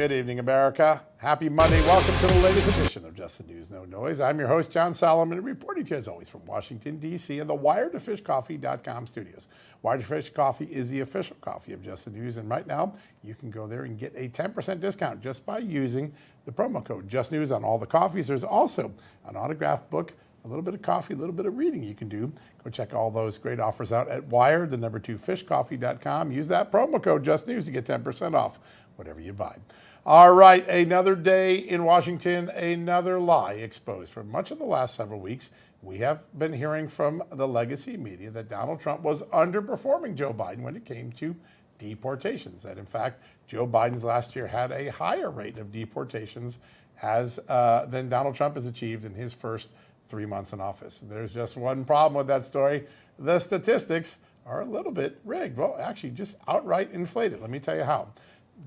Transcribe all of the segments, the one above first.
Good evening, America. Happy Monday. Welcome to the latest edition of Just the News, No Noise. I'm your host, John Solomon, reporting to you as always from Washington, D.C. and the WiredToFishCoffee.com studios. Wired to Fish Coffee is the official coffee of Just the News, and right now you can go there and get a 10% discount just by using the promo code Just News on all the coffees. There's also an autographed book, a little bit of coffee, a little bit of reading you can do. Go check all those great offers out at Wired2Fishcoffee.com. Use that promo code Just News to get 10% off whatever you buy. All right, another day in Washington, another lie exposed. For much of the last several weeks, we have been hearing from the legacy media that Donald Trump was underperforming Joe Biden when it came to deportations. That in fact, Joe Biden's last year had a higher rate of deportations than Donald Trump has achieved in his first 3 months in office. There's just one problem with that story. The statistics are a little bit rigged. Well, actually, just outright inflated. Let me tell you how.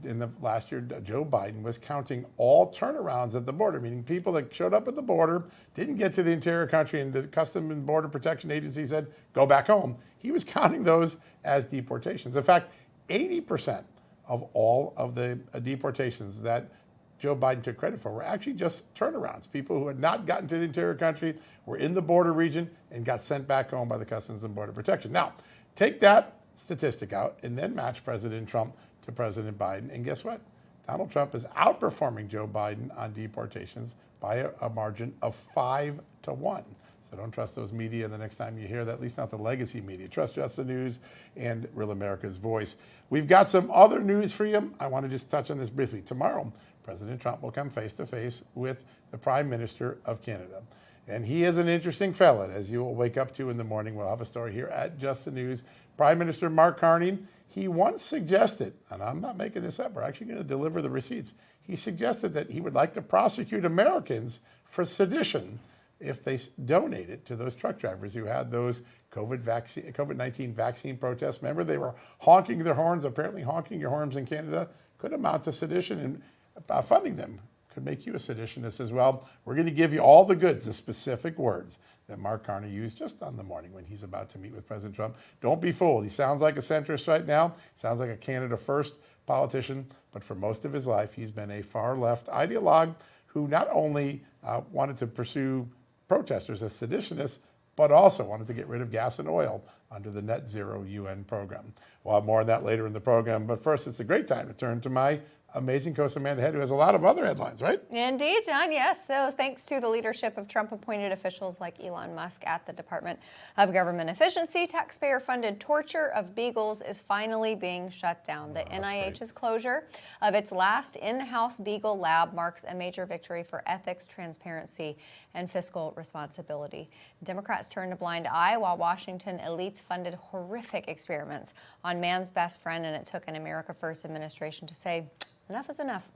In the last year, Joe Biden was counting all turnarounds at the border, meaning people that showed up at the border, didn't get to the interior country, and the Customs and Border Protection Agency said, go back home. He was counting those as deportations. In fact, 80% of all of the deportations that Joe Biden took credit for were actually just turnarounds. People who had not gotten to the interior country, were in the border region, and got sent back home by the Customs and Border Protection. Now, take that statistic out and then match President Trump to President Biden. And guess what? Donald Trump is outperforming Joe Biden on deportations by a margin of 5-1. So don't trust those media the next time you hear that, at least not the legacy media. Trust Just the News and Real America's Voice. We've got some other news for you. I want to just touch on this briefly. Tomorrow, President Trump will come face to face with the Prime Minister of Canada. And he is an interesting fella, as you will wake up to in the morning. We'll have a story here at Just the News. Prime Minister Mark Carney, he once suggested, and I'm not making this up, we're actually going to deliver the receipts. He suggested that he would like to prosecute Americans for sedition if they donated to those truck drivers who had those COVID-19 vaccine protests. Remember, they were honking their horns. Apparently, honking your horns in Canada could amount to sedition, and funding them could make you a seditionist as well. We're going to give you all the goods, the specific words that Mark Carney used just on the morning when he's about to meet with President Trump. Don't be fooled. He sounds like a centrist right now, sounds like a Canada First politician, but for most of his life, he's been a far-left ideologue who not only wanted to pursue protesters as seditionists, but also wanted to get rid of gas and oil under the Net Zero UN program. We'll have more on that later in the program, but first, it's a great time to turn to my amazing co-host Amanda Head, who has a lot of other headlines, right? Indeed, John, yes. So thanks to the leadership of Trump-appointed officials like Elon Musk at the Department of Government Efficiency, taxpayer-funded torture of beagles is finally being shut down. The NIH's closure of its last in-house beagle lab marks a major victory for ethics, transparency, and fiscal responsibility. Democrats turned a blind eye while Washington elites funded horrific experiments on man's best friend, and it took an America First administration to say, enough is enough.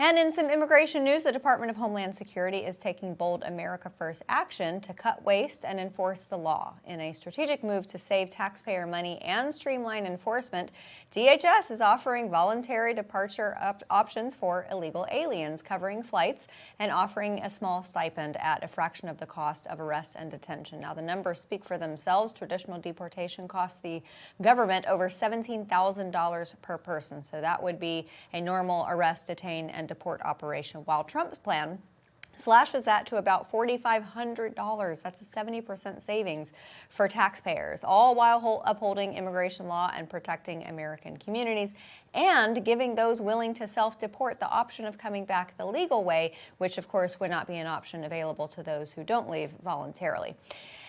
And in some immigration news, the Department of Homeland Security is taking bold America First action to cut waste and enforce the law. In a strategic move to save taxpayer money and streamline enforcement, DHS is offering voluntary departure options for illegal aliens, covering flights and offering a small stipend at a fraction of the cost of arrest and detention. Now, the numbers speak for themselves. Traditional deportation costs the government over $17,000 per person. So that would be a normal arrest, detain, and deport operation, while Trump's plan slashes that to about $4,500. That's a 70% savings for taxpayers, all while upholding immigration law and protecting American communities and giving those willing to self-deport the option of coming back the legal way, which of course would not be an option available to those who don't leave voluntarily.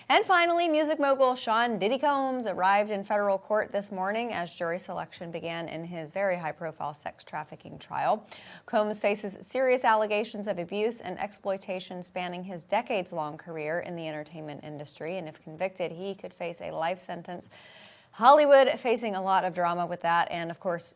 And finally, music mogul Sean Diddy Combs arrived in federal court this morning as jury selection began in his very high-profile sex trafficking trial. Combs faces serious allegations of abuse and exploitation spanning his decades-long career in the entertainment industry, and if convicted, he could face a life sentence. Hollywood facing a lot of drama with that, and of course,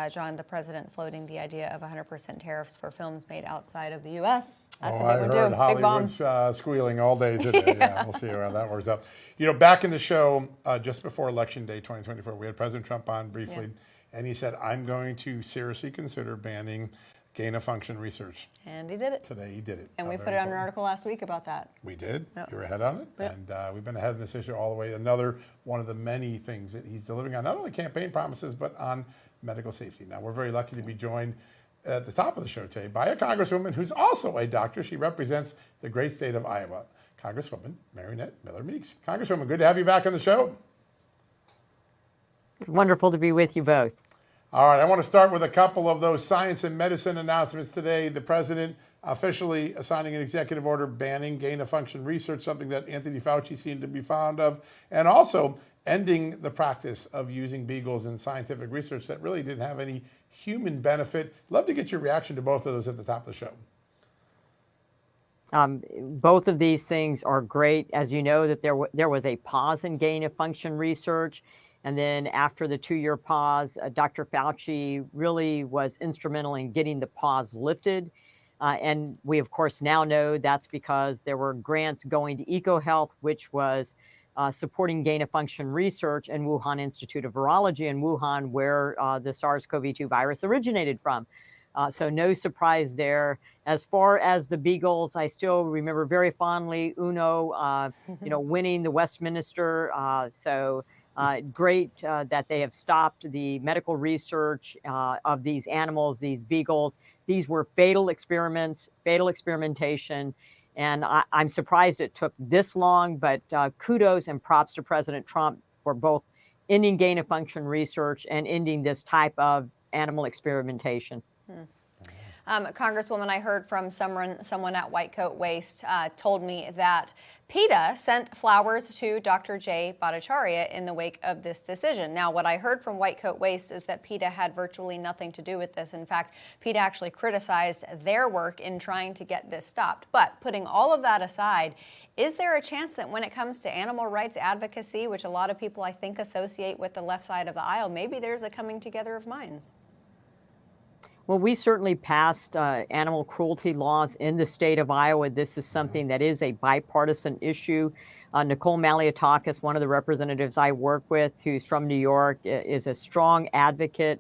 John, the president floating the idea of 100% tariffs for films made outside of the U.S. That's a big one, too. I heard Hollywood's squealing all day today. Yeah, we'll see how that works out. You know, back in the show, just before Election Day 2024, we had President Trump on briefly, and he said, I'm going to seriously consider banning gain-of-function research. And he did it. Today he did it. And we put it on an article last week about that. We did. Yep. You were ahead on it. Yep. And we've been ahead on this issue all the way. Another one of the many things that he's delivering on, not only campaign promises, but on medical safety. Now, we're very lucky to be joined at the top of the show today by a congresswoman who's also a doctor. She represents the great state of Iowa, Congresswoman Marinette Miller-Meeks. Congresswoman, good to have you back on the show. Wonderful to be with you both. All right, I want to start with a couple of those science and medicine announcements today. The president officially signing an executive order banning gain-of-function research, something that Anthony Fauci seemed to be fond of, and also ending the practice of using beagles in scientific research that really didn't have any human benefit. Love to get your reaction to both of those at the top of the show. Both of these things are great. As you know, that there was a pause in gain-of-function research. And then after the 2-year pause, Dr. Fauci really was instrumental in getting the pause lifted. And we, of course, now know that's because there were grants going to EcoHealth, which was supporting gain-of-function research and Wuhan Institute of Virology in Wuhan, where the SARS-CoV-2 virus originated from. So no surprise there. As far as the beagles, I still remember very fondly Uno, winning the Westminster. Great that they have stopped the medical research of these animals, these beagles. These were fatal experiments, fatal experimentation. And I'm surprised it took this long, but kudos and props to President Trump for both ending gain-of-function research and ending this type of animal experimentation. Congresswoman, I heard from someone at White Coat Waste told me that PETA sent flowers to Dr. Jay Bhattacharya in the wake of this decision. Now, what I heard from White Coat Waste is that PETA had virtually nothing to do with this. In fact, PETA actually criticized their work in trying to get this stopped. But putting all of that aside, is there a chance that when it comes to animal rights advocacy, which a lot of people I think associate with the left side of the aisle, maybe there's a coming together of minds? Well, we certainly passed animal cruelty laws in the state of Iowa. This is something that is a bipartisan issue. Nicole Malliotakis, one of the representatives I work with, who's from New York, is a strong advocate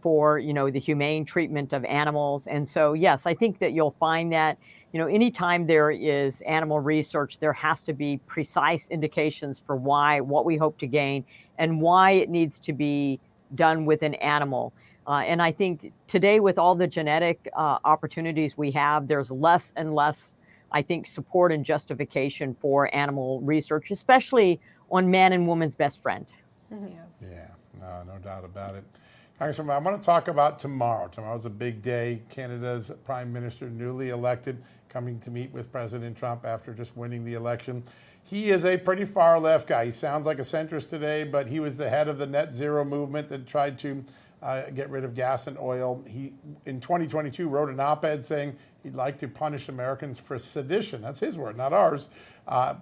for, the humane treatment of animals. And so, yes, I think that you'll find that, anytime there is animal research, there has to be precise indications for what we hope to gain and why it needs to be done with an animal. And I think today, with all the genetic opportunities we have, there's less and less, I think, support and justification for animal research, especially on man and woman's best friend. Yeah, no doubt about it. Congresswoman, I want to talk about tomorrow. Tomorrow's a big day. Canada's Prime Minister, newly elected, coming to meet with President Trump after just winning the election. He is a pretty far left guy. He sounds like a centrist today, but he was the head of the net zero movement that tried to get rid of gas and oil. He, in 2022, wrote an op-ed saying he'd like to punish Americans for sedition. That's his word, not ours,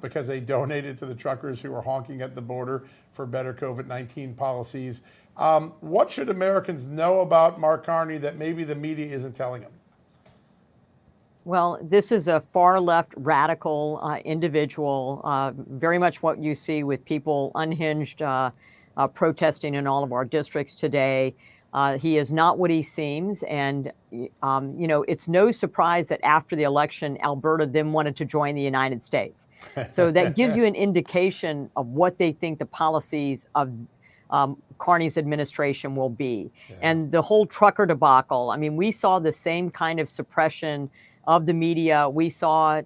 because they donated to the truckers who were honking at the border for better COVID-19 policies. What should Americans know about Mark Carney that maybe the media isn't telling them? Well, this is a far left radical individual, very much what you see with people unhinged protesting in all of our districts today. He is not what he seems. And, it's no surprise that after the election, Alberta then wanted to join the United States. So that gives you an indication of what they think the policies of Carney's administration will be. Yeah. And the whole trucker debacle, I mean, we saw the same kind of suppression of the media. We saw,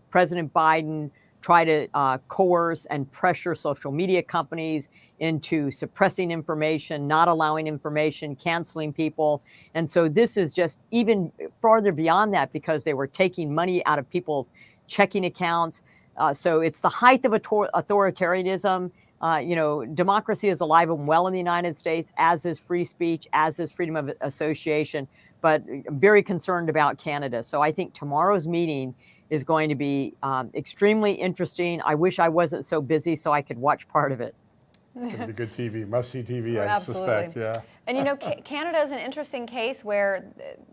President Biden try to coerce and pressure social media companies into suppressing information, not allowing information, canceling people. And so this is just even farther beyond that because they were taking money out of people's checking accounts. So it's the height of authoritarianism. Democracy is alive and well in the United States, as is free speech, as is freedom of association, but very concerned about Canada. So I think tomorrow's meeting is going to be extremely interesting. I wish I wasn't so busy so I could watch part of it. It's going to be good TV, must-see TV, I Absolutely. suspect, yeah. And Canada is an interesting case where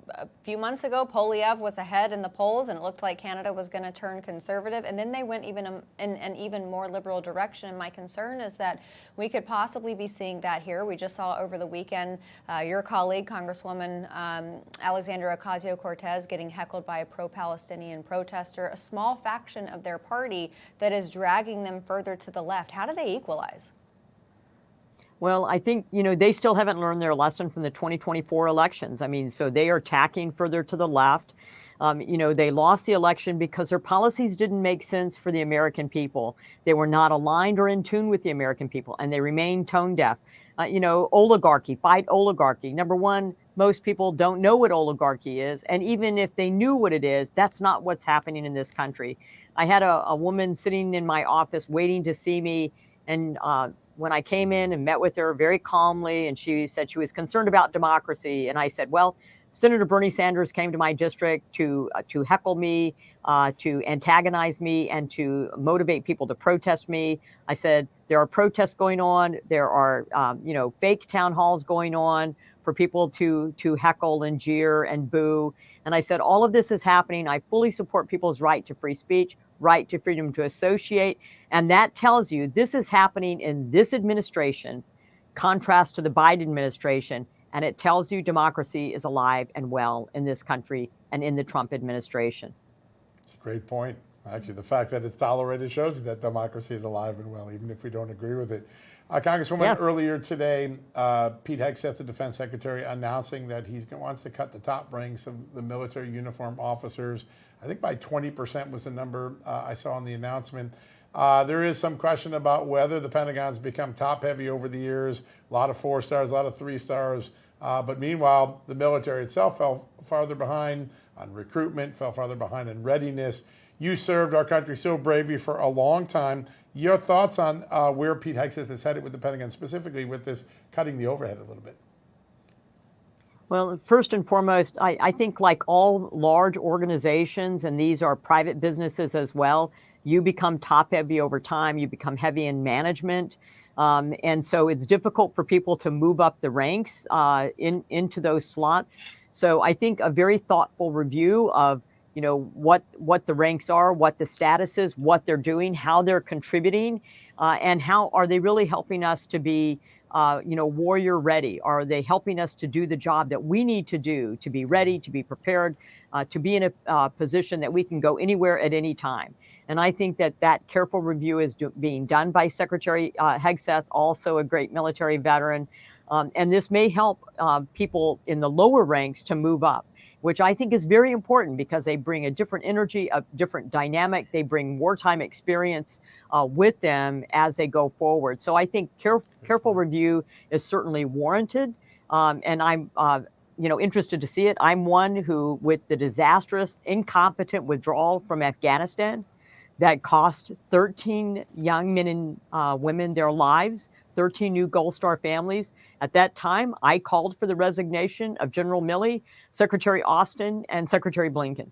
a few months ago, Poilievre was ahead in the polls and it looked like Canada was going to turn conservative, and then they went even in an even more liberal direction. And my concern is that we could possibly be seeing that here. We just saw over the weekend your colleague, Congresswoman Alexandria Ocasio-Cortez, getting heckled by a pro-Palestinian protester, a small faction of their party that is dragging them further to the left. How do they equalize? Well, I think, they still haven't learned their lesson from the 2024 elections. I mean, so they are tacking further to the left. They lost the election because their policies didn't make sense for the American people. They were not aligned or in tune with the American people, and they remain tone deaf. Oligarchy, fight oligarchy. Number one, most people don't know what oligarchy is. And even if they knew what it is, that's not what's happening in this country. I had a woman sitting in my office waiting to see me. And when I came in and met with her very calmly, and she said she was concerned about democracy. And I said, well, Senator Bernie Sanders came to my district to heckle me, to antagonize me, and to motivate people to protest me. I said, there are protests going on. There are, fake town halls going on for people to heckle and jeer and boo. And I said, all of this is happening. I fully support people's right to free speech, right to freedom to associate. And that tells you this is happening in this administration, contrast to the Biden administration. And it tells you democracy is alive and well in this country and in the Trump administration. It's a great point. Actually, the fact that it's tolerated shows you that democracy is alive and well, even if we don't agree with it. Congresswoman, Yes. Earlier today, Pete Hegseth, the defense secretary, announcing that he wants to cut the top ranks of the military uniform officers. I think by 20% was the number I saw in the announcement. There is some question about whether the Pentagon's become top heavy over the years. A lot of 4 stars, a lot of 3 stars. But meanwhile, the military itself fell farther behind on recruitment, fell farther behind in readiness. You served our country so bravely for a long time. Your thoughts on where Pete Hegseth is headed with the Pentagon, specifically with this cutting the overhead a little bit? Well, first and foremost, I think like all large organizations, and these are private businesses as well, you become top heavy over time. You become heavy in management. And so it's difficult for people to move up the ranks into those slots. So I think a very thoughtful review of what the ranks are, what the status is, what they're doing, how they're contributing, and how are they really helping us to be warrior ready? Are they helping us to do the job that we need to do, to be ready, to be prepared, to be in a position that we can go anywhere at any time? And I think that careful review is being done by Secretary Hegseth, also a great military veteran. And this may help people in the lower ranks to move up, which I think is very important because they bring a different energy, a different dynamic. They bring wartime experience with them as they go forward. So I think careful review is certainly warranted. And I'm interested to see it. I'm one who, with the disastrous, incompetent withdrawal from Afghanistan that cost 13 young men and women their lives, 13 new Gold Star families. At that time, I called for the resignation of General Milley, Secretary Austin, and Secretary Blinken.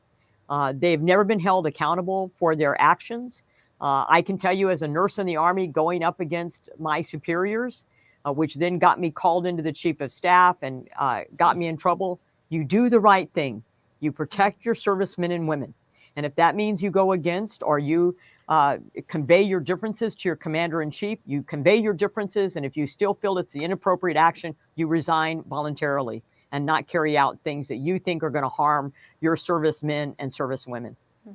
They've never been held accountable for their actions. I can tell you as a nurse in the Army going up against my superiors, which then got me called into the Chief of Staff and got me in trouble. You do the right thing. You protect your servicemen and women. And if that means you go against or you convey your differences to your commander-in-chief, you convey your differences. And if you still feel it's the inappropriate action, you resign voluntarily and not carry out things that you think are going to harm your servicemen and servicewomen. Yeah.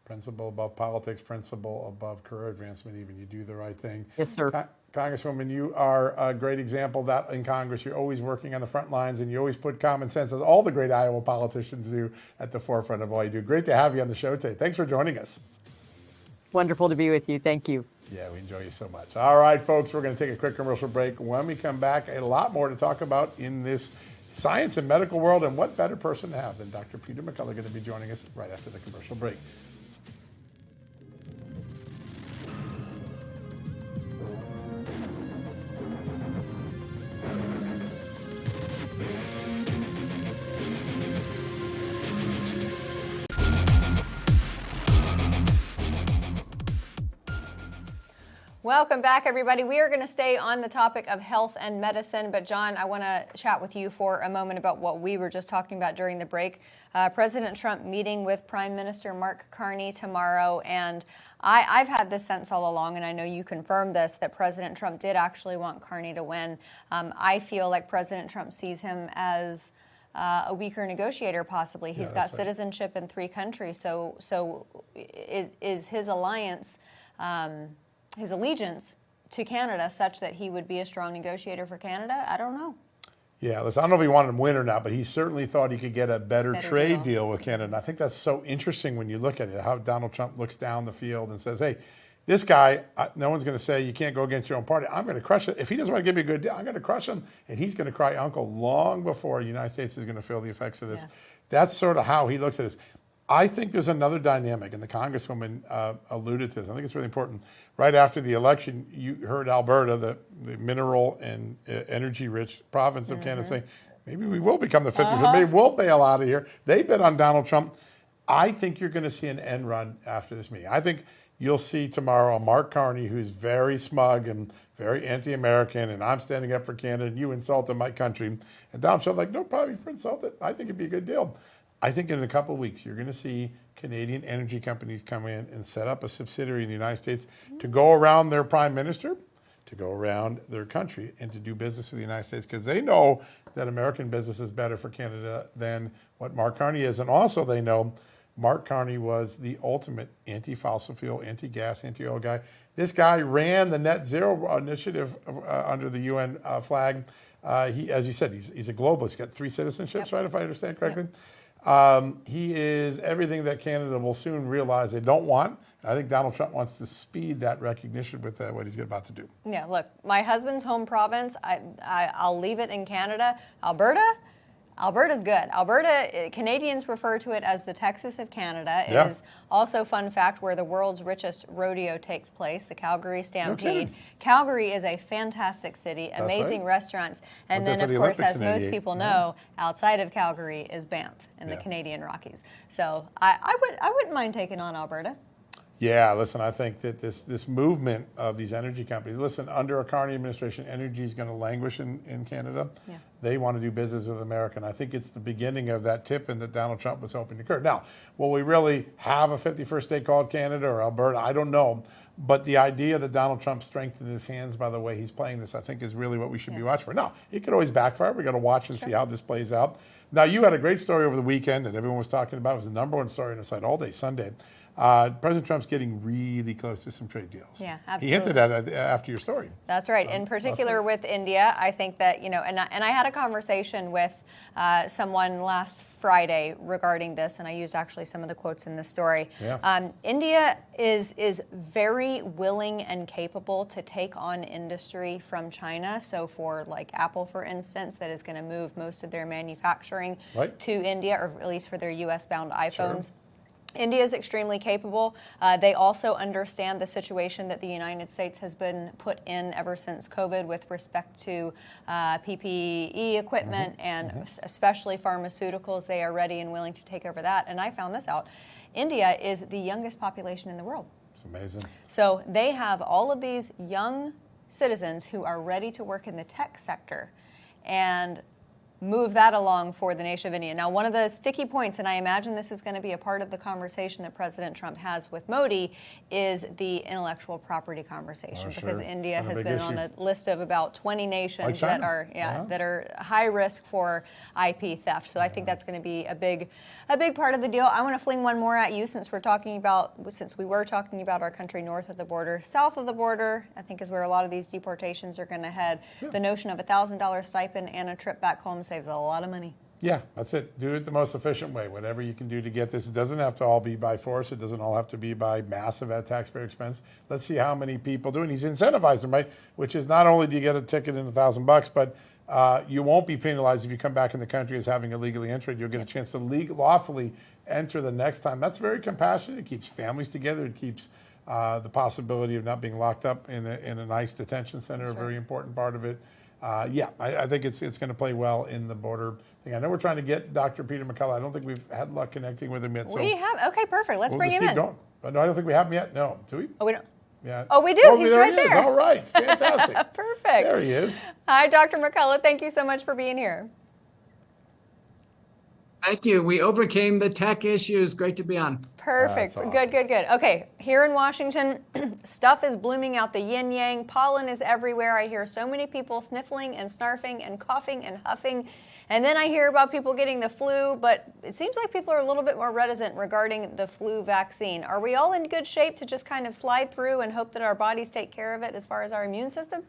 Principle above politics, principle above career advancement, even. You do the right thing. Yes, sir. Congresswoman, you are a great example of that in Congress. You're always working on the front lines, and you always put common sense, as all the great Iowa politicians do, at the forefront of all you do. Great to have you on the show today. Thanks for joining us. Wonderful to be with you. Thank you. Yeah, we enjoy you so much. All right, folks, we're going to take a quick commercial break. When we come back, a lot more to talk about in this science and medical world, and what better person to have than Dr. Peter McCullough going to be joining us right after the commercial break. Welcome back, everybody. We are going to stay on the topic of health and medicine, but John, I want to chat with you for a moment about what we were just talking about during the break. President Trump meeting with Prime Minister Mark Carney tomorrow, and I've had this sense all along, and I know you confirmed this, that President Trump did actually want Carney to win. I feel like President Trump sees him as a weaker negotiator, possibly. He's got citizenship in 3 countries, so is his alliance, his allegiance to Canada such that he would be a strong negotiator for Canada? I don't know. Yeah, listen, I don't know if he wanted him to win or not, but he certainly thought he could get a better trade deal deal with Canada. And I think that's so interesting when you look at it, how Donald Trump looks down the field and says, hey, this guy, no one's going to say you can't go against your own party. I'm going to crush it. If he doesn't want to give me a good deal, I'm going to crush him. And he's going to cry uncle long before the United States is going to feel the effects of this. Yeah. That's sort of how he looks at this. I think there's another dynamic, and the Congresswoman alluded to this. I think it's really important. Right after the election, you heard Alberta, the mineral and energy-rich province of Canada, say, maybe we will become the 50th. Maybe we'll bail out of here. They bet on Donald Trump. I think you're going to see an end run after this meeting. I think you'll see tomorrow a Mark Carney who's very smug and very anti-American, and I'm standing up for Canada, and you insulted my country. And Donald Trump like, no problem for insulted. I think it'd be a good deal. I think in a couple of weeks, you're going to see Canadian energy companies come in and set up a subsidiary in the United States to go around their prime minister, to go around their country, and to do business with the United States because they know that American business is better for Canada than what Mark Carney is. And also they know Mark Carney was the ultimate anti-fossil fuel, anti-gas, anti-oil guy. This guy ran the net zero initiative under the UN flag. He, as you said, he's a globalist. He's got 3 citizenships, right, if I understand correctly? Yep. He is everything that Canada will soon realize they don't want. I think Donald Trump wants to speed that recognition with what he's about to do. Yeah, look, my husband's home province, I'll leave it in Canada. Alberta's good. Alberta, Canadians refer to it as the Texas of Canada. It is also, fun fact, where the world's richest rodeo takes place, the Calgary Stampede. No, Calgary is a fantastic city, amazing restaurants. And then, of course, as most people know, outside of Calgary is Banff in the Canadian Rockies. So I wouldn't mind taking on Alberta. Yeah, listen, I think that this movement of these energy companies, listen, under a Carney administration, energy is going to languish in Canada. Yeah. They want to do business with America, and I think it's the beginning of that tip-in that Donald Trump was hoping to occur. Now, will we really have a 51st state called Canada or Alberta? I don't know. But the idea that Donald Trump strengthened his hands by the way he's playing this, I think, is really what we should be watching for. Now, it could always backfire. We've got to watch and see how this plays out. Now, you had a great story over the weekend that everyone was talking about. It was the number one story on the site all day Sunday. President Trump's getting really close to some trade deals. Yeah, absolutely. He hinted at it after your story. That's right. In particular with India, I think that, and I had a conversation with someone last Friday regarding this, and I used actually some of the quotes in the story. Yeah. India is very willing and capable to take on industry from China. So for like Apple, for instance, that is going to move most of their manufacturing to India, or at least for their U.S.-bound iPhones. Sure. India is extremely capable. They also understand the situation that the United States has been put in ever since COVID with respect to PPE equipment and especially pharmaceuticals. They are ready and willing to take over that. And I found this out. India is the youngest population in the world. It's amazing. So they have all of these young citizens who are ready to work in the tech sector and move that along for the nation of India. Now, one of the sticky points, and I imagine this is going to be a part of the conversation that President Trump has with Modi, is the intellectual property conversation, because India has been on a list of about 20 nations that are that are high risk for IP theft. So I think that's going to be a big part of the deal. I want to fling one more at you, since we were talking about our country north of the border. South of the border, I think, is where a lot of these deportations are going to head. Yeah. The notion of $1,000 stipend and a trip back home saves a lot of money. Yeah, that's it. Do it the most efficient way. Whatever you can do to get this. It doesn't have to all be by force. It doesn't all have to be by massive at taxpayer expense. Let's see how many people do it. And he's incentivized them, right? Which is, not only do you get a ticket and $1,000, but you won't be penalized if you come back in the country as having illegally entered. You'll get a chance to lawfully enter the next time. That's very compassionate. It keeps families together. It keeps the possibility of not being locked up in a nice detention center, a very important part of it. I think it's going to play well in the border thing. I know we're trying to get Dr. Peter McCullough. I don't think we've had luck connecting with him yet. So we have. Okay, perfect. Let's bring him in. Going. But no, I don't think we have him yet. No, do we? Oh, we don't. Yeah. Oh, we do. He's right there. All right. Fantastic. Perfect. There he is. Hi, Dr. McCullough. Thank you so much for being here. Thank you. We overcame the tech issues. Great to be on. Perfect. That's awesome. Good, good, good. Okay, here in Washington, stuff is blooming out the yin yang. Pollen is everywhere. I hear so many people sniffling and snarfing and coughing and huffing. And then I hear about people getting the flu, but it seems like people are a little bit more reticent regarding the flu vaccine. Are we all in good shape to just kind of slide through and hope that our bodies take care of it as far as our immune system?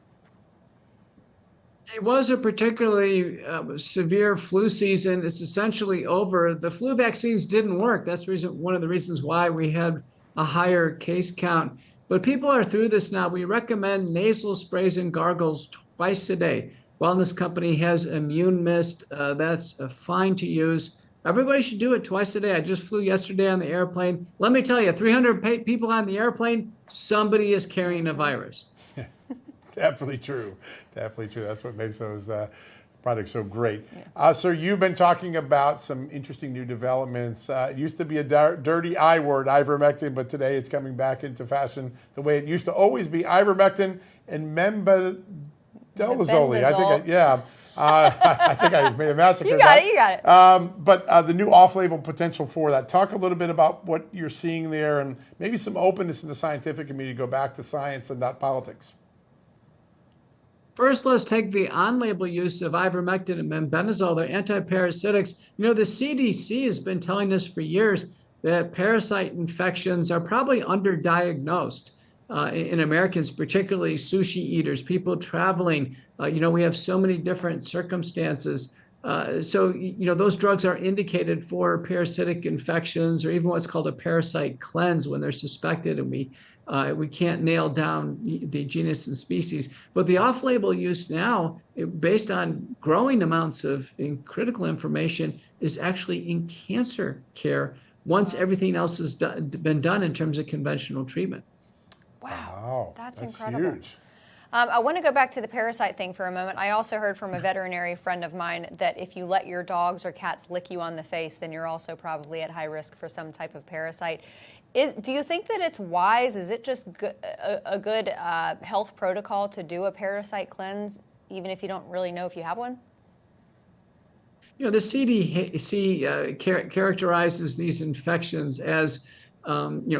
It was a particularly severe flu season. It's essentially over. The flu vaccines didn't work. That's one of the reasons why we had a higher case count. But people are through this now. We recommend nasal sprays and gargles twice a day. Wellness Company has Immune Mist. That's fine to use. Everybody should do it twice a day. I just flew yesterday on the airplane. Let me tell you, 300 people on the airplane, somebody is carrying a virus. Definitely true. Definitely true. That's what makes those products so great. Sir, you've been talking about some interesting new developments. It used to be a dirty I word, ivermectin, but today it's coming back into fashion the way it used to always be. Ivermectin and mebendazole. I think I made a massacre. You got it. You got it. But the new off-label potential for that. Talk a little bit about what you're seeing there, and maybe some openness in the scientific community to go back to science and not politics. First, let's take the on-label use of ivermectin and mebendazole. They're antiparasitics. You know, the CDC has been telling us for years that parasite infections are probably underdiagnosed in Americans, particularly sushi eaters, people traveling. We have so many different circumstances. Those drugs are indicated for parasitic infections or even what's called a parasite cleanse when they're suspected and we can't nail down the genus and species. But the off-label use now, based on growing amounts of critical information, is actually in cancer care once everything else has been done in terms of conventional treatment. Wow, that's incredible. Huge. I want to go back to the parasite thing for a moment. I also heard from a veterinary friend of mine that if you let your dogs or cats lick you on the face, then you're also probably at high risk for some type of parasite. Do you think that it's wise? Is it just a good health protocol to do a parasite cleanse, even if you don't really know if you have one? The CDC characterizes these infections as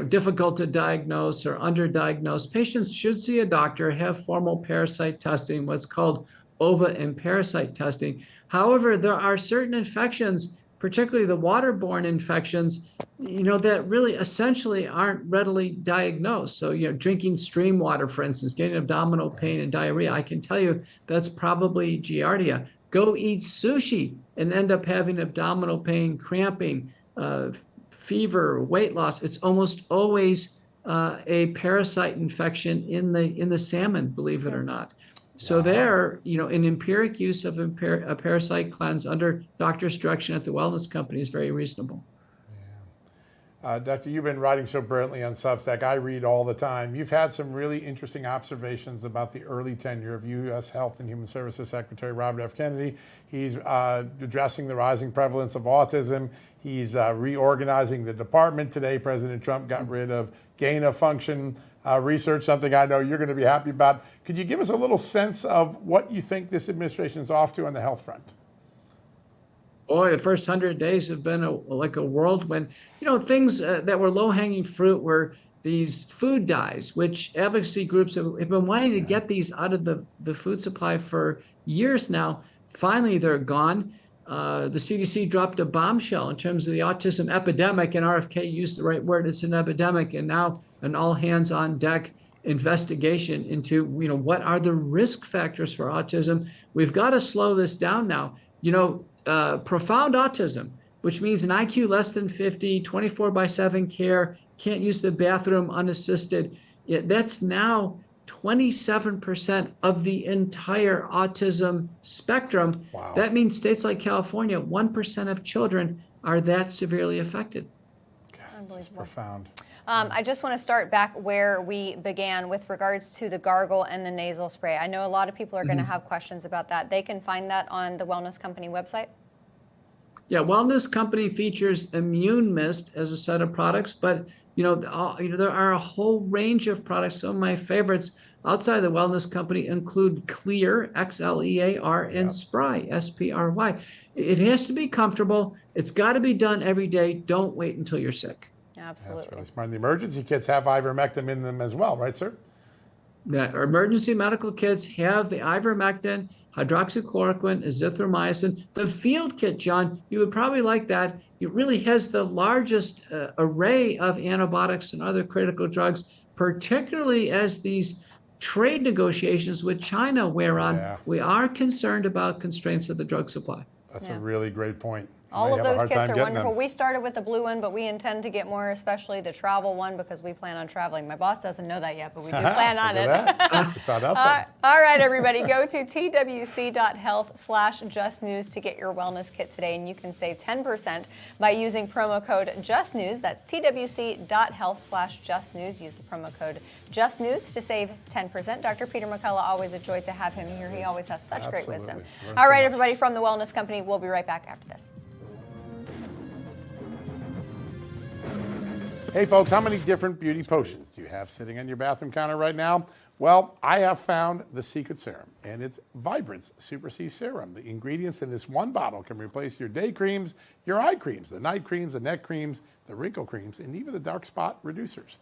difficult to diagnose or underdiagnosed. Patients should see a doctor, have formal parasite testing, what's called ova and parasite testing. However, there are certain infections, particularly the waterborne infections, that really essentially aren't readily diagnosed. So, drinking stream water, for instance, getting abdominal pain and diarrhea, I can tell you that's probably Giardia. Go eat sushi and end up having abdominal pain, cramping, fever, weight loss. It's almost always a parasite infection in the salmon, believe it or not. So there, an empiric use of a parasite cleanse under doctor's direction at the Wellness Company is very reasonable. Doctor, you've been writing so brilliantly on Substack. I read all the time. You've had some really interesting observations about the early tenure of U.S. Health and Human Services Secretary Robert F. Kennedy. He's addressing the rising prevalence of autism. He's reorganizing the department. Today, President Trump got rid of gain-of-function research, something I know you're going to be happy about. Could you give us a little sense of what you think this administration is off to on the health front? Boy, the first 100 days have been like a whirlwind. Things that were low-hanging fruit were these food dyes, which advocacy groups have been wanting to get these out of the food supply for years now. Finally, they're gone. The CDC dropped a bombshell in terms of the autism epidemic, and RFK used the right word. It's an epidemic, and now an all-hands-on-deck investigation into what are the risk factors for autism. We've got to slow this down now. Profound autism, which means an IQ less than 50, 24/7 care, can't use the bathroom unassisted. That's now 27% of the entire autism spectrum. Wow. That means states like California, 1% of children are that severely affected. God, this is profound. I just want to start back where we began with regards to the gargle and the nasal spray. I know a lot of people are going to have questions about that. They can find that on the Wellness Company website. Yeah, Wellness Company features Immune Mist as a set of products, but there are a whole range of products. Some of my favorites outside the wellness company include Xlear, Xlear, and Spry, Spry. It has to be comfortable. It's got to be done every day. Don't wait until you're sick. Absolutely. That's really smart. And the emergency kits have ivermectin in them as well, right, sir? The emergency medical kits have the ivermectin, hydroxychloroquine, azithromycin. The field kit, John, you would probably like that. It really has the largest array of antibiotics and other critical drugs, particularly as these trade negotiations with China wear on. Yeah. We are concerned about constraints of the drug supply. That's a really great point. You All may of have a those hard kits time are getting wonderful. them. We started with the blue one, but we intend to get more, especially the travel one, because we plan on traveling. My boss doesn't know that yet, but we do plan on it. Look at that. You found out something. All right, everybody, go to twc.health/justnews to get your wellness kit today, and you can save 10% by using promo code JUSTNEWS. That's twc.health/justnews. Use the promo code JUSTNEWS to save 10%. Dr. Peter McCullough, always a joy to have him here. He always has such great wisdom. Learn All so right, much. everybody, from the Wellness Company, we'll be right back after this. Hey folks, how many different beauty potions do you have sitting on your bathroom counter right now? Well, I have found the secret serum, and it's Vibrance Super C Serum. The ingredients in this one bottle can replace your day creams, your eye creams, the night creams, the neck creams, the wrinkle creams, and even the dark spot reducers.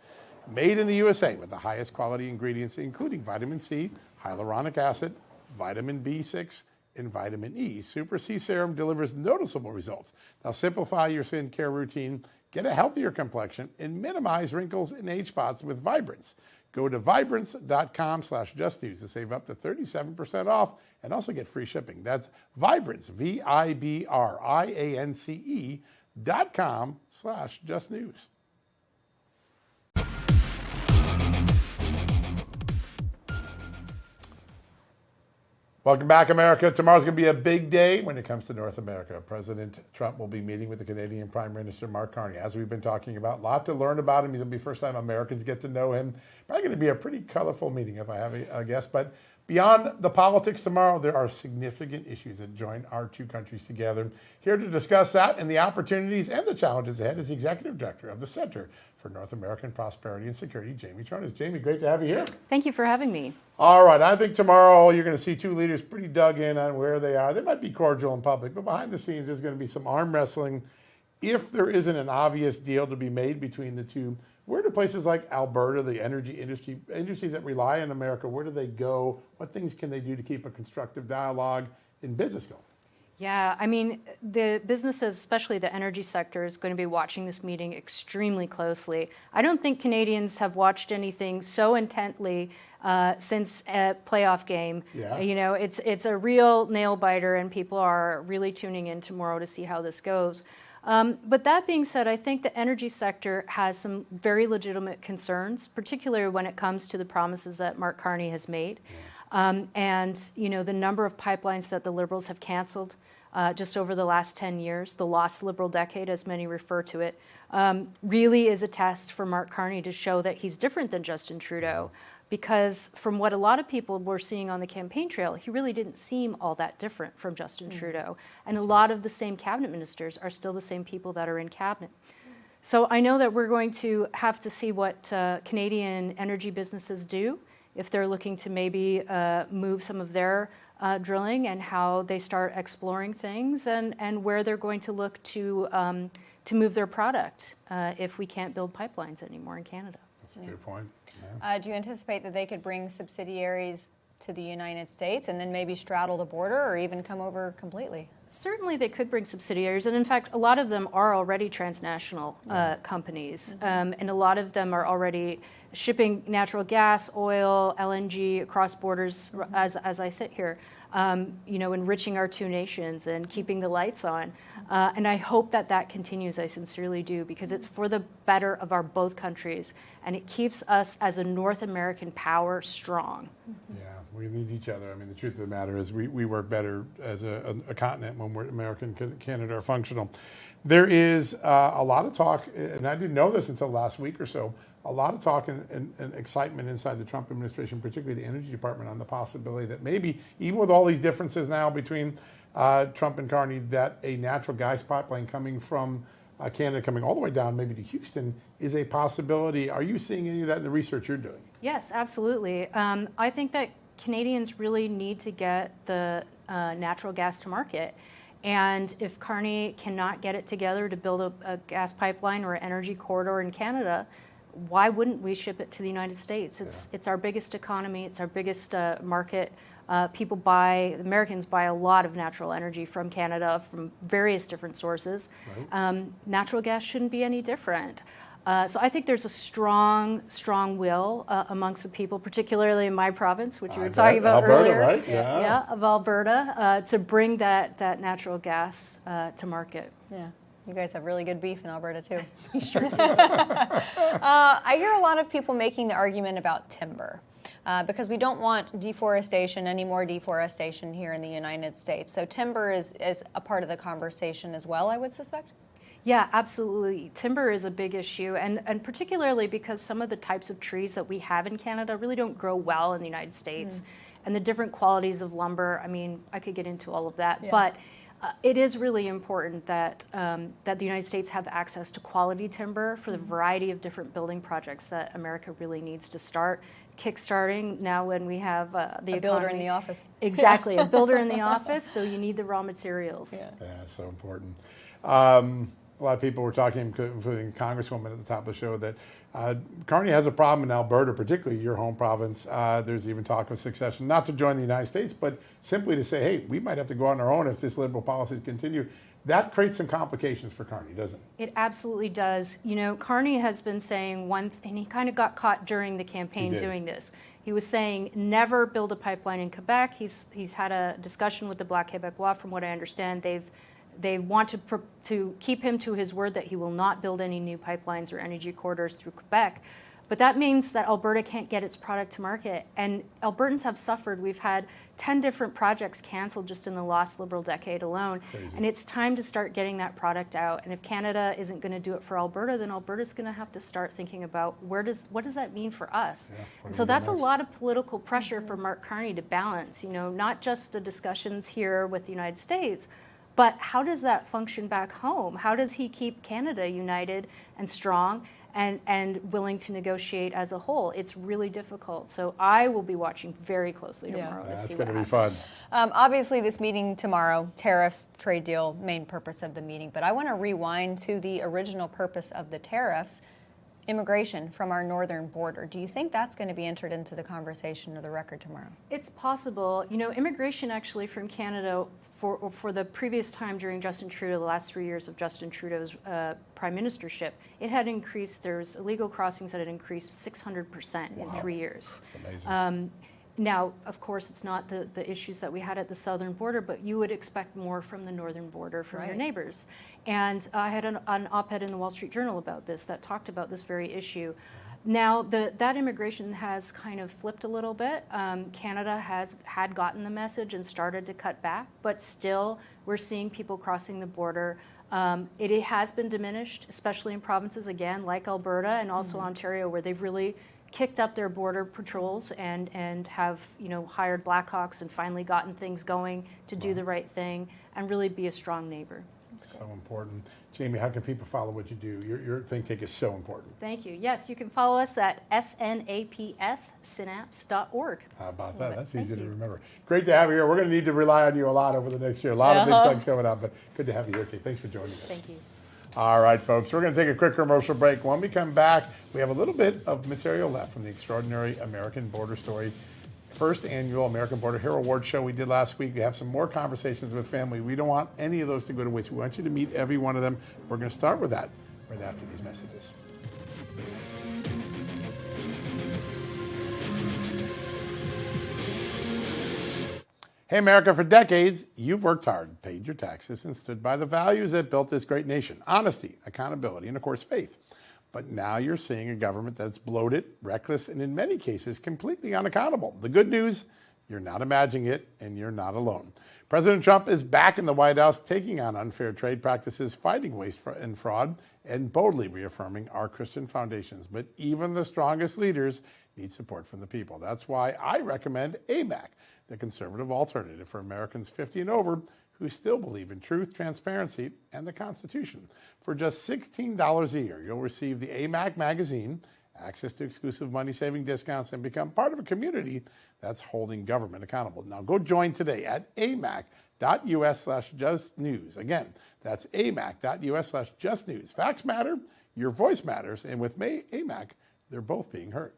Made in the USA with the highest quality ingredients, including vitamin C, hyaluronic acid, vitamin B6, and vitamin E. Super C Serum delivers noticeable results. Now simplify your skincare routine, get a healthier complexion, and minimize wrinkles and age spots with Vibrance. Go to Vibrance.com /JustNews to save up to 37% off and also get free shipping. That's Vibrance, VIBRIANCE.com /JustNews. Welcome back, America. Tomorrow's going to be a big day when it comes to North America. President Trump will be meeting with the Canadian Prime Minister Mark Carney. As we've been talking about, a lot to learn about him. It'll be the first time Americans get to know him. Probably going to be a pretty colorful meeting, if I have a guess. But beyond the politics tomorrow, there are significant issues that join our two countries together. Here to discuss that and the opportunities and the challenges ahead is the Executive Director of the Center for North American Prosperity and Security, Jamie Tronis. Jamie, great to have you here. Thank you for having me. All right, I think tomorrow you're going to see two leaders pretty dug in on where they are. They might be cordial in public, but behind the scenes there's going to be some arm wrestling. If there isn't an obvious deal to be made between the two, where do places like Alberta, the industries that rely on America, where do they go? What things can they do to keep a constructive dialogue in business going? Yeah, I mean, the businesses, especially the energy sector, is going to be watching this meeting extremely closely. I don't think Canadians have watched anything so intently since a playoff game. Yeah. You know, it's a real nail biter, and people are really tuning in tomorrow to see how this goes. But that being said, I think the energy sector has some very legitimate concerns, particularly when it comes to the promises that Mark Carney has made. And, you know, the number of pipelines that the Liberals have canceled just over the last 10 years, the lost Liberal decade, as many refer to it, really is a test for Mark Carney to show that he's different than Justin Trudeau. Because from what a lot of people were seeing on the campaign trail, he really didn't seem all that different from Justin Trudeau. And a lot of the same cabinet ministers are still the same people that are in cabinet. So I know that we're going to have to see what Canadian energy businesses do, if they're looking to maybe move some of their drilling, and how they start exploring things, and where they're going to look to move their product if we can't build pipelines anymore in Canada. That's a good point. Do you anticipate that they could bring subsidiaries to the United States and then maybe straddle the border or even come over completely? Certainly they could bring subsidiaries, and in fact a lot of them are already transnational companies, and a lot of them are already shipping natural gas, oil, LNG across borders as I sit here, you know, enriching our two nations and keeping the lights on. And I hope that that continues, I sincerely do, because it's for the better of our both countries, and it keeps us as a North American power strong. Yeah, we need each other. I mean, the truth of the matter is we work better as a continent when we're America and Canada are functional. There is a lot of talk, and I didn't know this until last week or so, a lot of talk and excitement inside the Trump administration, particularly the Energy Department, on the possibility that maybe, even with all these differences now between Trump and Carney, that a natural gas pipeline coming from Canada, coming all the way down maybe to Houston, is a possibility. Are you seeing any of that in the research you're doing? Yes, absolutely. I think that Canadians really need to get the natural gas to market. And if Carney cannot get it together to build a gas pipeline or an energy corridor in Canada, why wouldn't we ship it to the United States? It's our biggest economy. It's our biggest market. Americans buy a lot of natural energy from Canada from various different sources. Right. Natural gas shouldn't be any different. So I think there's a strong will amongst the people, particularly in my province, which you were talking about Alberta, earlier. right? Yeah. Of Alberta, to bring that natural gas to market. Yeah. You guys have really good beef in Alberta, too. I hear a lot of people making the argument about timber. Because we don't want deforestation, any more deforestation here in the United States. So timber is a part of the conversation as well, I would suspect? Yeah, absolutely. Timber is a big issue, and particularly because some of the types of trees that we have in Canada really don't grow well in the United States. And the different qualities of lumber, I mean, I could get into all of that, but it is really important that that the United States have access to quality timber for the variety of different building projects that America really needs to start kickstarting now when we have the A builder in economy. the office. Exactly, a builder in the office, so you need the raw materials. Yeah. Yeah, so important. A lot of people were talking, including the Congresswoman at the top of the show, that Carney has a problem in Alberta, particularly your home province. There's even talk of succession, not to join the United States, but simply to say, hey, we might have to go on our own if this liberal policies continue. That creates some complications for Carney, doesn't it? It absolutely does. You know, Carney has been saying and he kind of got caught during the campaign doing this. He was saying never build a pipeline in Quebec. He's had a discussion with the Bloc Québécois. From what I understand, they want to keep him to his word that he will not build any new pipelines or energy corridors through Quebec. But that means that Alberta can't get its product to market. And Albertans have suffered. We've had 10 different projects canceled just in the last Liberal decade alone. Crazy. And it's time to start getting that product out. And if Canada isn't going to do it for Alberta, then Alberta's going to have to start thinking about what does that mean for us? Yeah, and so that's a lot of political pressure for Mark Carney to balance, not just the discussions here with the United States, but how does that function back home? How does he keep Canada united and strong and willing to negotiate as a whole? It's really difficult. So I will be watching very closely tomorrow. That's going to be fun. Obviously, this meeting tomorrow, tariffs, trade deal, main purpose of the meeting. But I want to rewind to the original purpose of the tariffs, immigration from our northern border. Do you think that's going to be entered into the conversation or the record tomorrow? It's possible. Immigration actually from Canada for the previous time during Justin Trudeau, the last 3 years of Justin Trudeau's prime ministership, it had increased. There's illegal crossings that had increased 600% in 3 years. That's amazing. Now, of course, it's not the issues that we had at the southern border, but you would expect more from the northern border from your neighbors. And I had an op-ed in the Wall Street Journal about this that talked about this very issue. Now, that immigration has kind of flipped a little bit. Canada had gotten the message and started to cut back, but still we're seeing people crossing the border. It has been diminished, especially in provinces, again, like Alberta and also Ontario, where they've really kicked up their border patrols and have hired Blackhawks and finally gotten things going to do the right thing and really be a strong neighbor. So important. Jamie, how can people follow what you do? Your think tank is so important. Thank you. Yes, you can follow us at snapssynapse.org. How about that? That's easy to remember. Great to have you here. We're going to need to rely on you a lot over the next year. A lot of big things coming up, but good to have you here, T. Thanks for joining us. Thank you. All right, folks, we're going to take a quick commercial break. When we come back, we have a little bit of material left from the Extraordinary American Border Story, first annual American Border Hero Award show we did last week. We have some more conversations with family. We don't want any of those to go to waste. We want you to meet every one of them. We're going to start with that right after these messages. Hey, America, for decades, you've worked hard, paid your taxes, and stood by the values that built this great nation: honesty, accountability, and, of course, faith. But now you're seeing a government that's bloated, reckless, and in many cases, completely unaccountable. The good news, you're not imagining it, and you're not alone. President Trump is back in the White House, taking on unfair trade practices, fighting waste and fraud, and boldly reaffirming our Christian foundations. But even the strongest leaders need support from the people. That's why I recommend AMAC, the conservative alternative for Americans 50 and over who still believe in truth, transparency, and the Constitution. For just $16 a year, you'll receive the AMAC magazine access to exclusive money-saving discounts, and become part of a community that's holding government accountable. Now go join today at amac.us/justnews. Again, that's amac.us/justnews. Facts matter, your voice matters, and with AMAC, they're both being heard.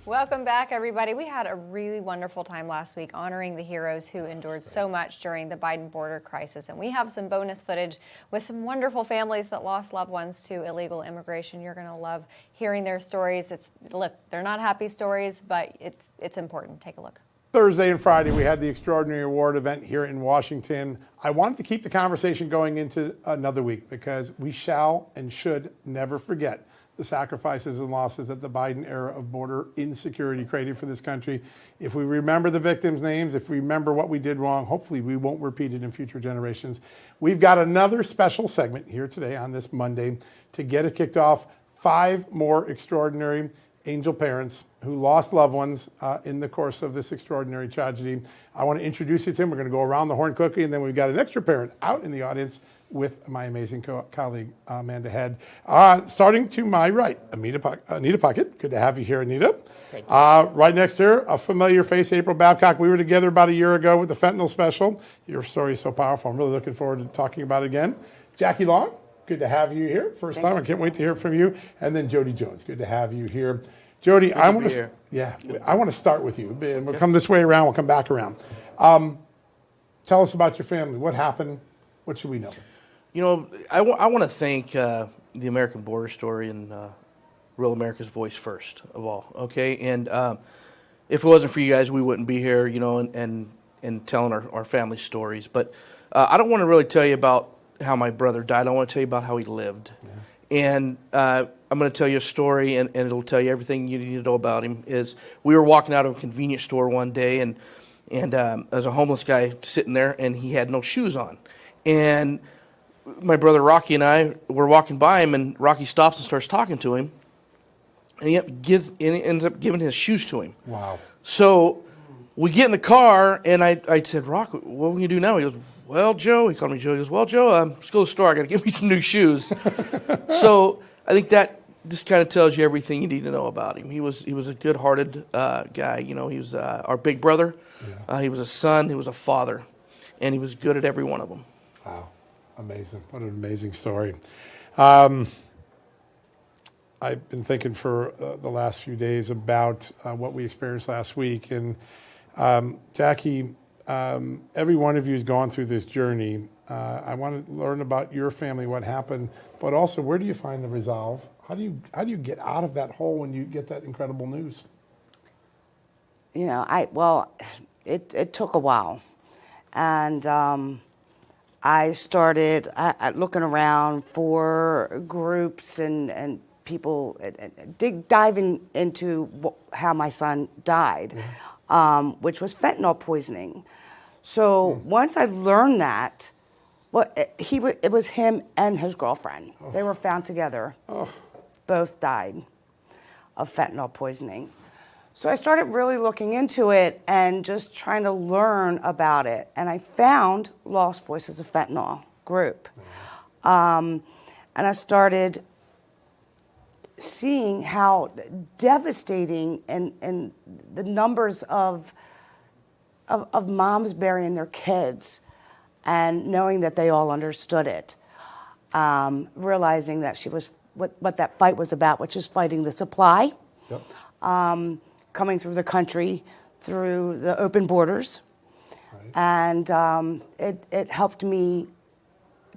Welcome back, everybody. We had a really wonderful time last week honoring the heroes who endured so much during the Biden border crisis. And we have some bonus footage with some wonderful families that lost loved ones to illegal immigration. You're going to love hearing their stories. Look, they're not happy stories, but it's important. Take a look. Thursday and Friday, we had the Extraordinary Award event here in Washington. I wanted to keep the conversation going into another week because we shall and should never forget the sacrifices and losses that the Biden era of border insecurity created for this country. If we remember the victims' names, if we remember what we did wrong, hopefully we won't repeat it in future generations. We've got another special segment here today on this Monday to get it kicked off. 5 more extraordinary angel parents who lost loved ones in the course of this extraordinary tragedy. I want to introduce you to them. We're going to go around the horn quickly, and then we've got an extra parent out in the audience with my amazing colleague, Amanda Head. Starting to my right, Anita Puckett. Good to have you here, Anita. Thank you. Right next to her, a familiar face, April Babcock. We were together about a year ago with the fentanyl special. Your story is so powerful. I'm really looking forward to talking about it again. Jackie Long, good to have you here. First time. I can't wait to hear from you. And then Jody Jones, good to have you here. Jody, I want to start with you. And we'll come this way around. We'll come back around. Tell us about your family. What happened? What should we know? You know, I want to thank the American Border Story and Real America's Voice first of all, okay? And if it wasn't for you guys, we wouldn't be here, you know, and telling our family stories. But I don't want to really tell you about how my brother died. I want to tell you about how he lived. Yeah. And I'm going to tell you a story, and it'll tell you everything you need to know about him. Is we were walking out of a convenience store one day, and there's a homeless guy sitting there, and he had no shoes on. And my brother Rocky and I were walking by him, and Rocky stops and starts talking to him, and he ends up giving his shoes to him. Wow. So we get in the car, and I said, Rock, what will you do now? He goes, well, Joe, he called me Joe. He goes, well, Joe, let's go to the store. I got to get me some new shoes. So I think that just kind of tells you everything you need to know about him. He was a good-hearted guy. You know, he was our big brother. Yeah. He was a son. He was a father, and he was good at every one of them. Wow. Amazing. What an amazing story. I've been thinking for the last few days about what we experienced last week. And Jackie, every one of you has gone through this journey. I want to learn about your family, what happened, but also where do you find the resolve? How do you get out of that hole when you get that incredible news? You know, it took a while. And I started looking around for groups and people diving into how my son died, which was fentanyl poisoning. So once I learned that, it was him and his girlfriend. Oh. They were found together. Oh. Both died of fentanyl poisoning. So I started really looking into it and just trying to learn about it. And I found Lost Voices of Fentanyl group. And I started seeing how devastating and the numbers of moms burying their kids and knowing that they all understood it. Realizing that she was what that fight was about, which is fighting the supply. Yep. Coming through the country through the open borders. Right. And it helped me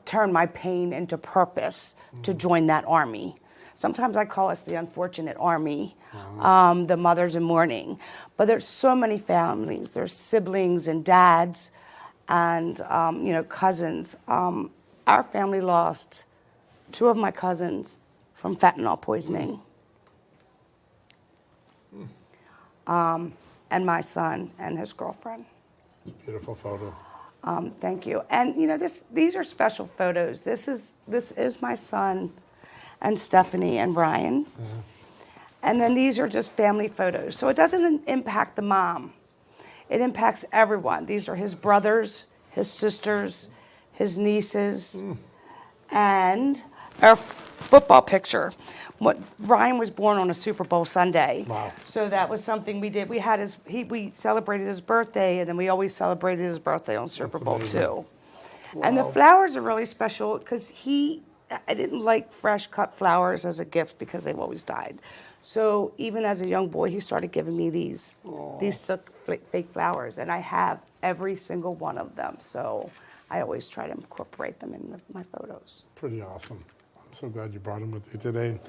turn my pain into purpose to join that army. Sometimes I call us the unfortunate army, the mothers in mourning. But there's so many families. There's siblings and dads and cousins. Our family lost 2 of my cousins from fentanyl poisoning. And my son and his girlfriend. It's a beautiful photo. Thank you. And these are special photos. This is my son and Stephanie and Brian. Mm-hmm. And then these are just family photos. So it doesn't impact the mom. It impacts everyone. These are his brothers, his sisters, his nieces, and our football picture. Ryan was born on a Super Bowl Sunday. Wow. So that was something we did. We had we celebrated his birthday, and then we always celebrated his birthday on Super Bowl amazing. too. And the flowers are really special because I didn't like fresh cut flowers as a gift because they've always died. So even as a young boy, he started giving me these fake flowers, and I have every single one of them. So I always try to incorporate them in my photos. Pretty awesome. I'm so glad you brought him with you today.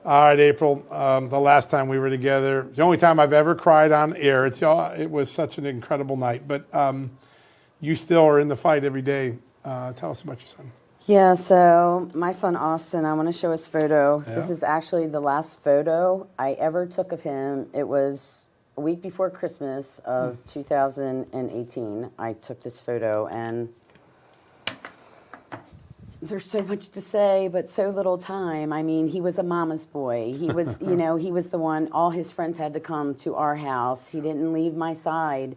All right, April, the last time we were together, the only time I've ever cried on air. It was such an incredible night, but you still are in the fight every day. Tell us about your son. Yeah, so my son Austin, I want to show his photo. Yeah. This is actually the last photo I ever took of him. It was a week before Christmas of 2018. I took this photo, and there's so much to say, but so little time. I mean, he was a mama's boy. He was, he was the one, all his friends had to come to our house. He didn't leave my side.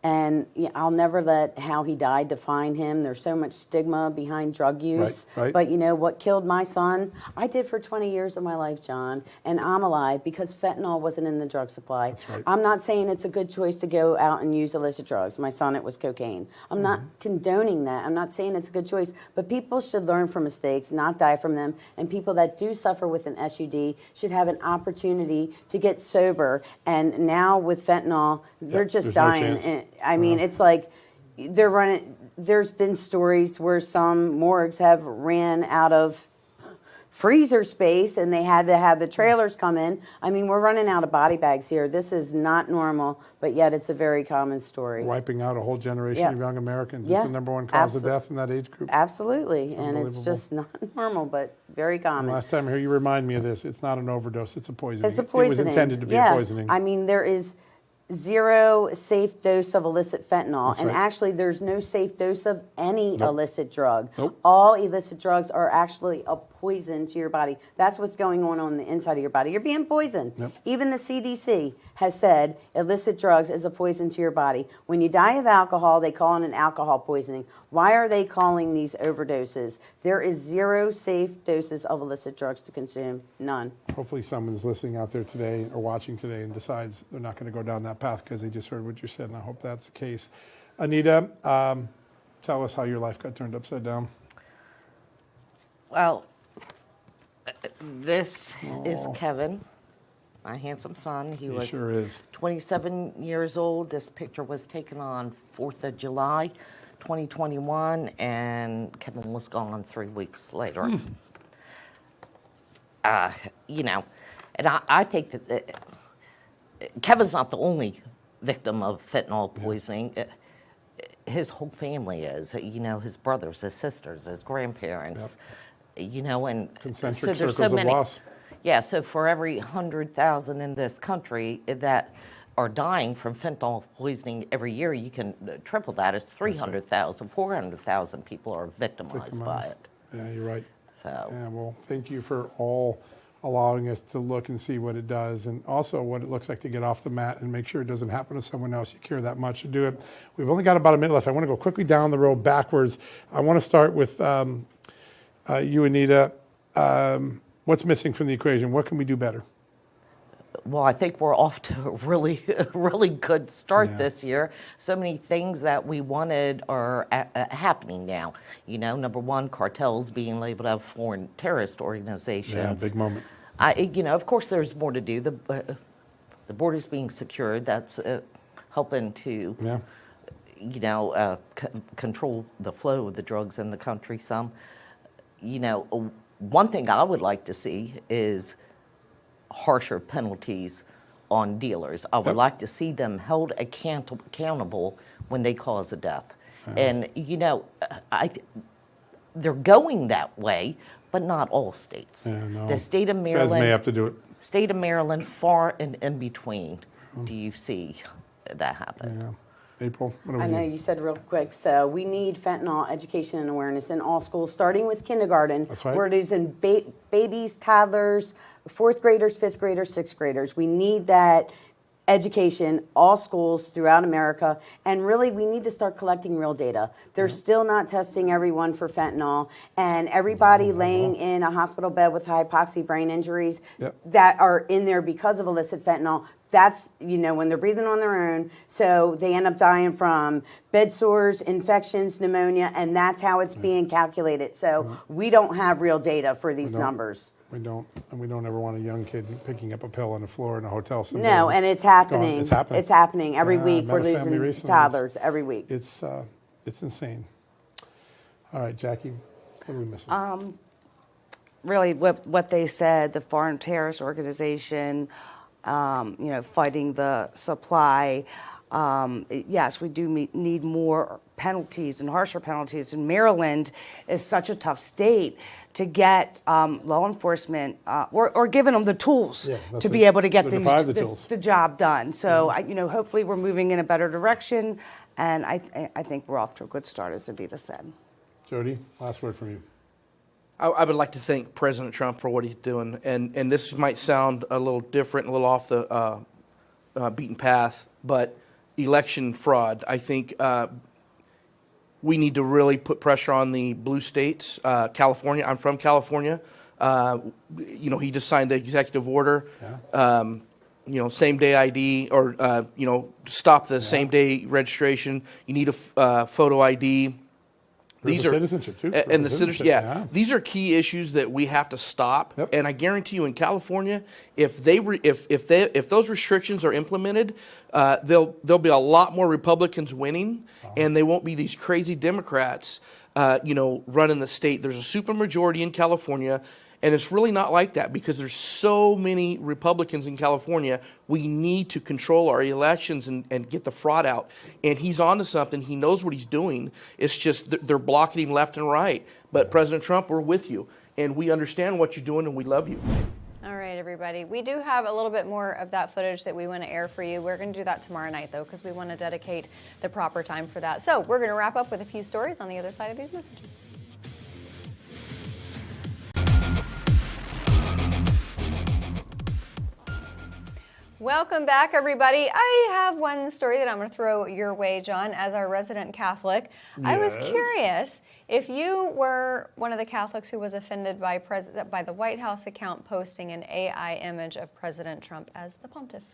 And I'll never let how he died define him. There's so much stigma behind drug use. Right. But what killed my son, I did for 20 years of my life, John. And I'm alive because fentanyl wasn't in the drug supply. That's right. I'm not saying it's a good choice to go out and use illicit drugs. My son, it was cocaine. I'm not condoning that. I'm not saying it's a good choice. But people should learn from mistakes, not die from them. And people that do suffer with an SUD should have an opportunity to get sober. And now with fentanyl, they're just there's no dying. chance. I mean, it's like they're running. There's been stories where some morgues have ran out of freezer space and they had to have the trailers come in. I mean, we're running out of body bags here. This is not normal, but yet it's a very common story. Wiping out a whole generation Yeah. of young Americans. Yeah. It's the number one cause of Absol- death in that age group. Absolutely, and it's unbelievable. just not normal, but very common. Last time I heard you remind me of this. It's not an overdose. It's a poisoning. It's a poisoning. It was intended to be yeah. a poisoning. I mean, there is zero safe dose of illicit fentanyl, That's and right. actually there's no safe dose of any illicit drug. Nope. All illicit drugs are actually a poison to your body. That's what's going on the inside of your body. You're being poisoned. Yep. Even the CDC has said illicit drugs is a poison to your body. When you die of alcohol, they call it an alcohol poisoning. Why are they calling these overdoses? There is zero safe doses of illicit drugs to consume. None. Hopefully someone's listening out there today or watching today and decides they're not going to go down that path because they just heard what you said, and I hope that's the case. Anita, tell us how your life got turned upside down. Well, this is Kevin, my handsome son. He was sure is. 27 years old. This picture was taken on 4th of July, 2021, and Kevin was gone 3 weeks later. And I think that Kevin's not the only victim of fentanyl poisoning. His whole family is, his brothers, his sisters, his grandparents, and Concentric there's circles of loss. Yeah, so for every 100,000 in this country that are dying from fentanyl poisoning every year, you can triple that. It's 300,000, 400,000 people are victimized by it. Yeah, you're right. So. Yeah, well, thank you for all allowing us to look and see what it does and also what it looks like to get off the mat and make sure it doesn't happen to someone else. You care that much to do it. We've only got about a minute left. I want to go quickly down the road backwards. I want to start with you, Anita. What's missing from the equation? What can we do better? Well, I think we're off to a really, really good start this year. So many things that we wanted are happening now. Number one, cartels being labeled as foreign terrorist organizations. Yeah, big moment. Of course, there's more to do. The border's being secured. That's helping to, control the flow of the drugs in the country some. One thing I would like to see is harsher penalties on dealers. I would like to see them held accountable when they cause a death. And, they're going that way, but not all states. Yeah, no. The state of Feds Maryland, may have to do it. state of Maryland, far and in between, do you see that happen? Yeah. April, what do we I know do? you said real quick, so we need fentanyl education and awareness in all schools, starting with kindergarten. That's right. We're using babies, toddlers, 4th graders, 5th graders, 6th graders. We need that education, all schools throughout America, and really we need to start collecting real data. They're still not testing everyone for fentanyl, and everybody laying in a hospital bed with hypoxic brain injuries Yep. that are in there because of illicit fentanyl, that's, when they're breathing on their own, so they end up dying from bed sores, infections, pneumonia, and that's how it's being calculated. So we don't have real data for these numbers. We don't, and we don't ever want a young kid picking up a pill on the floor in a hotel someday. No, and it's gone. happening. It's happening. It's happening every Yeah, I week. met We're a family losing recently. toddlers every week. It's insane. All right, Jackie, what are we missing? Really, what they said, the Foreign Terrorist Organization, fighting the supply. Yes, we do need more penalties and harsher penalties. And Maryland is such a tough state to get law enforcement or giving them the tools Yeah, that's to be it. able to get They're deprived of the tools. the job done. So, hopefully we're moving in a better direction. And I think we're off to a good start, as Anita said. Jody, last word from you. I would like to thank President Trump for what he's doing, and this might sound a little different, a little off the beaten path, but election fraud. I think we need to really put pressure on the blue states. California, I'm from California. He just signed the executive order. Same day ID or stop the same day registration. You need a photo ID. These are citizenship too. And the citizenship, yeah. These are key issues that we have to stop. Yep. And I guarantee you, in California, if those restrictions are implemented, there'll be a lot more Republicans winning, and they won't be these crazy Democrats, running the state. There's a supermajority in California. And it's really not like that because there's so many Republicans in California. We need to control our elections and get the fraud out. And he's onto something. He knows what he's doing. It's just they're blocking him left and right. But President Trump, we're with you. And we understand what you're doing and we love you. All right, everybody. We do have a little bit more of that footage that we want to air for you. We're going to do that tomorrow night, though, because we want to dedicate the proper time for that. So we're going to wrap up with a few stories on the other side of these messages. Welcome back, everybody. I have one story that I'm going to throw your way, John, as our resident Catholic. I was Yes. curious if you were one of the Catholics who was offended by the White House account posting an AI image of President Trump as the pontiff.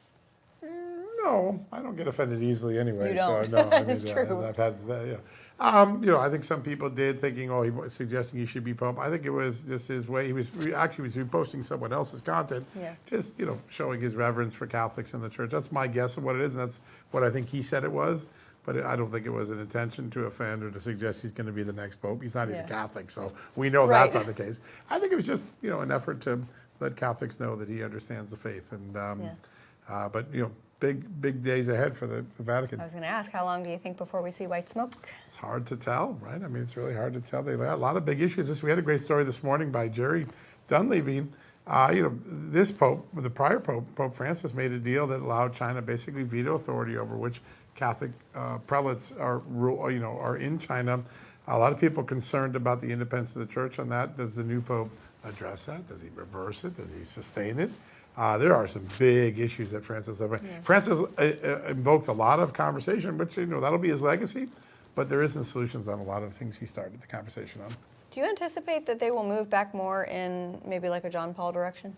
No, I don't get offended easily anyway. You don't. So, no, That's true. I've had that, yeah. I think some people did, thinking, he was suggesting he should be Pope. I think it was just his way. He was reposting someone else's content, Yeah. just, showing his reverence for Catholics in the church. That's my guess of what it is, and that's what I think he said it was. But I don't think it was an intention to offend or to suggest he's going to be the next Pope. He's not even Yeah. Catholic, so we know Right. that's not the case. I think it was just, an effort to let Catholics know that he understands the faith. And but big days ahead for the Vatican. I was going to ask, how long do you think before we see white smoke? It's hard to tell, right? I mean, it's really hard to tell. They had a lot of big issues. We had a great story this morning by Jerry Dunleavy. This Pope, the prior Pope, Pope Francis, made a deal that allowed China basically veto authority over which Catholic prelates are in China. A lot of people concerned about the independence of the church on that. Does the new Pope address that? Does he reverse it? Does he sustain it? There are some big issues that Francis had. Francis invoked a lot of conversation, which that'll be his legacy. But there isn't solutions on a lot of the things he started the conversation on. Do you anticipate that they will move back more in maybe like a John Paul direction?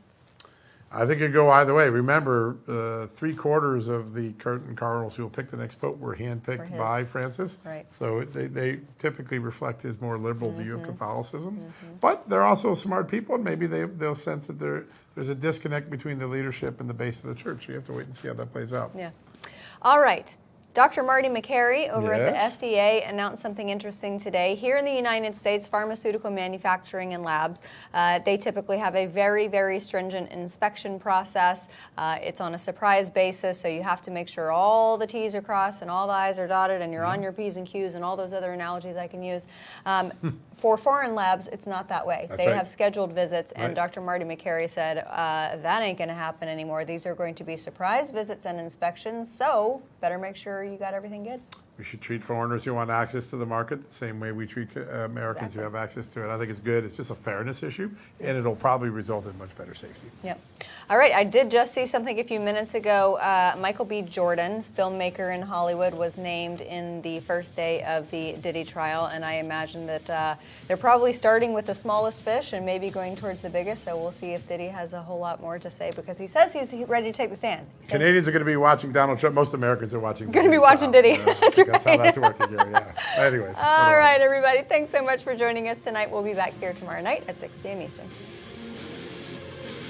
I think it could go either way. Remember, 3/4 of the current cardinals who will pick the next pope were handpicked by Francis. Right. So they typically reflect his more liberal view of Catholicism. But they're also smart people, and maybe they'll sense that there's a disconnect between the leadership and the base of the church. So you have to wait and see how that plays out. Yeah. All right. Dr. Marty Makary over Yes. at the FDA announced something interesting today. Here in the United States, pharmaceutical manufacturing and labs, they typically have a very, very stringent inspection process. It's on a surprise basis, so you have to make sure all the T's are crossed and all the I's are dotted and you're on your P's and Q's and all those other analogies I can use. For foreign labs, it's not that way. That's They right. have scheduled visits, and Right. Dr. Marty Makary said that ain't going to happen anymore. These are going to be surprise visits and inspections, so better make sure you got everything good. We should treat foreigners who want access to the market the same way we treat Americans who have access to it. I think it's good. It's just a fairness issue, and it'll probably result in much better safety. Yep. All right, I did just see something a few minutes ago. Michael B. Jordan, filmmaker in Hollywood, was named in the first day of the Diddy trial, and I imagine that they're probably starting with the smallest fish and maybe going towards the biggest, so we'll see if Diddy has a whole lot more to say, because he says he's ready to take the stand. Canadians are going to be watching Donald Trump. Most Americans are watching. Going to be watching Diddy. That's right. That's how that's working here, yeah. Anyways. All right, everybody. Thanks so much for joining us tonight. We'll be back here tomorrow night at 6 p.m. Eastern.